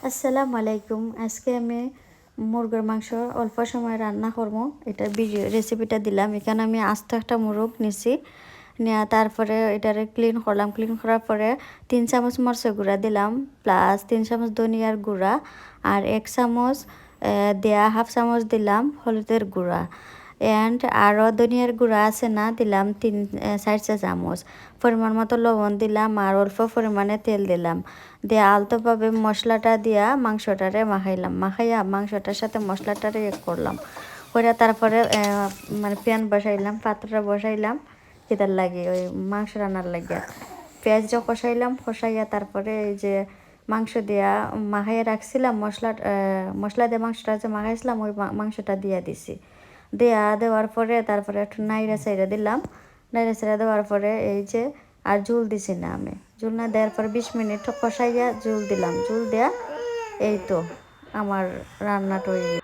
আসসালামু আলাইকুম। আজকে আমি মুরগের মাংস অল্প সময় রান্না করবো। এটা রেসিপিটা দিলাম। এখানে আমি আস্ত একটা মুরগ নিছি, নেওয়া তারপরে এটারে ক্লিন করলাম। ক্লিন করার পরে 3 চামচ মরচের গুঁড়া দিলাম, প্লাস 3 চামচ ধনিয়ার গুঁড়া, আর 1 চামচ দেয়া 1/2 চামচ দিলাম হলুদের গুঁড়া, অ্যান্ড আরও ধনিয়ার গুঁড়া আছে না, দিলাম 4 চামচ। পরিমাণ মতো লবণ দিলাম আর অল্প পরিমাণে তেল দিলাম। দিয়ে আলতোভাবে মশলাটা দিয়া মাংসটারে মাখাইয়া মাংসটার সাথে মশলাটারে করলাম করে তারপরে মানে প্যান বসাইলাম, পাত্রটা বসাইলাম কিতার লাগে ওই মাংস রান্নার লাগিয়া। পেঁয়াজটা কষাইয়া তারপরে এই যে মাংস দিয়া মাখাইয়া রাখছিলাম, মশলা দিয়ে মাংসটা যে মাখাইছিলাম ওই মাংসটা দিয়া দিছি। দেওয়ার পরে তারপরে একটু নাইড়া চাইড়া দিলাম। নাইড়া চাইড়া দেওয়ার পরে এই যে আর ঝুল দিছি না আমি। ঝুল না দেওয়ার পরে 20 মিনিট কষাইয়া ঝুল দিলাম। ঝুল দেয়া এই তো আমার রান্নাটা